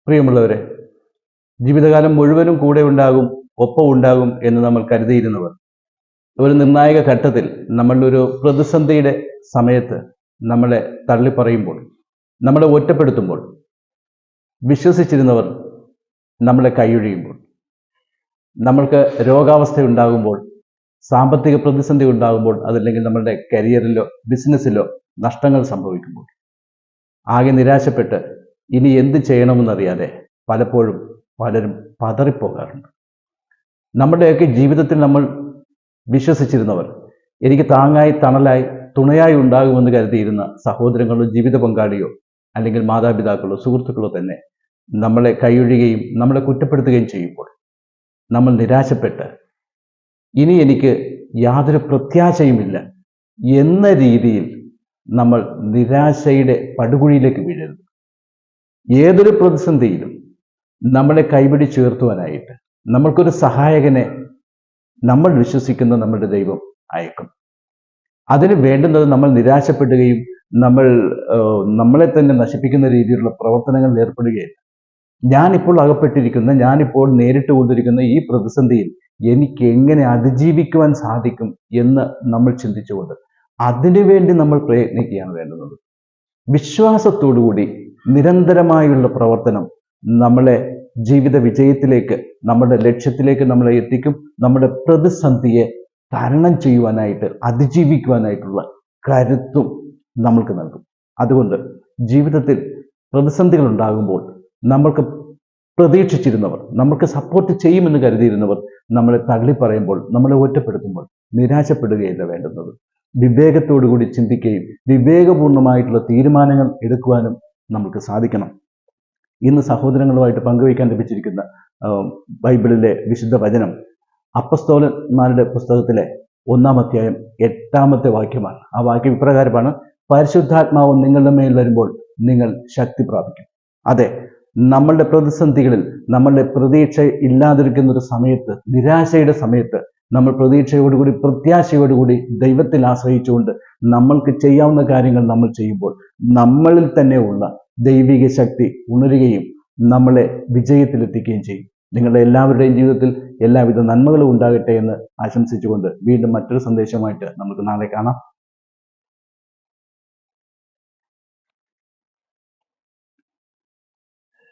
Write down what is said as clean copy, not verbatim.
പ്രിയമുള്ളവരെ, ജീവിതകാലം മുഴുവനും കൂടെ ഉണ്ടാകും, ഒപ്പം ഉണ്ടാകും എന്ന് നമ്മൾ കരുതിയിരുന്നവർ ഒരു നിർണായക ഘട്ടത്തിൽ നമ്മളൊരു പ്രതിസന്ധിയുടെ സമയത്ത് നമ്മളെ തള്ളിപ്പറയുമ്പോൾ, നമ്മളെ ഒറ്റപ്പെടുത്തുമ്പോൾ, വിശ്വസിച്ചിരുന്നവർ നമ്മളെ കൈയൊഴിയുമ്പോൾ, നമ്മൾക്ക് രോഗാവസ്ഥ ഉണ്ടാകുമ്പോൾ, സാമ്പത്തിക പ്രതിസന്ധി ഉണ്ടാകുമ്പോൾ, അതല്ലെങ്കിൽ നമ്മളുടെ കരിയറിലോ ബിസിനസ്സിലോ നഷ്ടങ്ങൾ സംഭവിക്കുമ്പോൾ, ആകെ നിരാശപ്പെട്ട് ഇനി എന്ത് ചെയ്യണമെന്നറിയാതെ പലപ്പോഴും പലരും പതറിപ്പോകാറുണ്ട്. നമ്മുടെയൊക്കെ ജീവിതത്തിൽ നമ്മൾ വിശ്വസിച്ചിരുന്നവർ, എനിക്ക് താങ്ങായി, തണലായി, തുണയായി ഉണ്ടാകുമെന്ന് കരുതിയിരുന്ന സഹോദരങ്ങളോ ജീവിത പങ്കാളിയോ അല്ലെങ്കിൽ മാതാപിതാക്കളോ സുഹൃത്തുക്കളോ തന്നെ നമ്മളെ കൈയൊഴിയുകയും നമ്മളെ കുറ്റപ്പെടുത്തുകയും ചെയ്യുമ്പോൾ നമ്മൾ നിരാശപ്പെട്ട് ഇനി എനിക്ക് യാതൊരു പ്രത്യാശയുമില്ല എന്ന രീതിയിൽ നമ്മൾ നിരാശയുടെ പടുകുഴിയിലേക്ക് വീഴരുത്. ഏതൊരു പ്രതിസന്ധിയിലും നമ്മളെ കൈപിടിച്ചുയർത്തുവാനായിട്ട് നമ്മൾക്കൊരു സഹായകനെ നമ്മൾ വിശ്വസിക്കുന്ന നമ്മുടെ ദൈവം അയക്കും. അതിന് വേണ്ടുന്നത് നമ്മൾ നിരാശപ്പെടുകയും നമ്മളെ തന്നെ നശിപ്പിക്കുന്ന രീതിയിലുള്ള പ്രവർത്തനങ്ങളിൽ ഏർപ്പെടുകയില്ല. ഞാനിപ്പോൾ അകപ്പെട്ടിരിക്കുന്ന, ഞാനിപ്പോൾ നേരിട്ട് കൊണ്ടിരിക്കുന്ന ഈ പ്രതിസന്ധിയിൽ എനിക്ക് എങ്ങനെ അതിജീവിക്കുവാൻ സാധിക്കും എന്ന് നമ്മൾ ചിന്തിച്ചുകൊണ്ട് അതിനുവേണ്ടി നമ്മൾ പ്രയത്നിക്കുകയാണ് വേണ്ടുന്നത്. വിശ്വാസത്തോടുകൂടി നിരന്തരമായുള്ള പ്രവർത്തനം നമ്മളെ ജീവിത വിജയത്തിലേക്ക്, നമ്മുടെ ലക്ഷ്യത്തിലേക്ക് നമ്മളെ എത്തിക്കും. നമ്മുടെ പ്രതിസന്ധിയെ തരണം ചെയ്യുവാനായിട്ട്, അതിജീവിക്കുവാനായിട്ടുള്ള കരുത്തും നമ്മൾക്ക് നൽകും. അതുകൊണ്ട് ജീവിതത്തിൽ പ്രതിസന്ധികൾ ഉണ്ടാകുമ്പോൾ നമ്മൾക്ക് പ്രതീക്ഷിച്ചിരുന്നവർ, നമ്മൾക്ക് സപ്പോർട്ട് ചെയ്യുമെന്ന് കരുതിയിരുന്നവർ നമ്മളെ തള്ളിപ്പറയുമ്പോൾ, നമ്മളെ ഒറ്റപ്പെടുത്തുമ്പോൾ നിരാശപ്പെടുകയില്ല വേണ്ടുന്നത്. വിവേകത്തോടുകൂടി ചിന്തിക്കുകയും വിവേകപൂർണമായിട്ടുള്ള തീരുമാനങ്ങൾ എടുക്കുവാനും നമുക്ക് സാധിക്കണം. ഇന്ന് സഹോദരങ്ങളുമായിട്ട് പങ്കുവയ്ക്കാൻ ലഭിച്ചിരിക്കുന്ന ബൈബിളിലെ വിശുദ്ധ വചനം അപ്പസ്തോലന്മാരുടെ പുസ്തകത്തിലെ 1-ാം അധ്യായം 8-ാമത്തെ വാക്യമാണ്. ആ വാക്യം ഇപ്രകാരമാണ്: പരിശുദ്ധാത്മാവ് നിങ്ങളുടെ മേൽ വരുമ്പോൾ നിങ്ങൾ ശക്തി പ്രാപിക്കും. അതെ, നമ്മളുടെ പ്രതിസന്ധികളിൽ, നമ്മളുടെ പ്രതീക്ഷ ഇല്ലാതിരിക്കുന്ന ഒരു സമയത്ത്, നിരാശയുടെ സമയത്ത്, നമ്മൾ പ്രതീക്ഷയോടുകൂടി, പ്രത്യാശയോടുകൂടി ദൈവത്തിൽ ആശ്രയിച്ചുകൊണ്ട് നമ്മൾക്ക് ചെയ്യാവുന്ന കാര്യങ്ങൾ നമ്മൾ ചെയ്യുമ്പോൾ നമ്മളിൽ തന്നെ ഉള്ള ദൈവിക ശക്തി ഉണരുകയും നമ്മളെ വിജയത്തിലെത്തിക്കുകയും ചെയ്യും. നിങ്ങളുടെ എല്ലാവരുടെയും ജീവിതത്തിൽ എല്ലാവിധ നന്മകളും ഉണ്ടാകട്ടെ എന്ന് ആശംസിച്ചുകൊണ്ട് വീണ്ടും മറ്റൊരു സന്ദേശമായിട്ട് നമുക്ക് നാളെ കാണാം.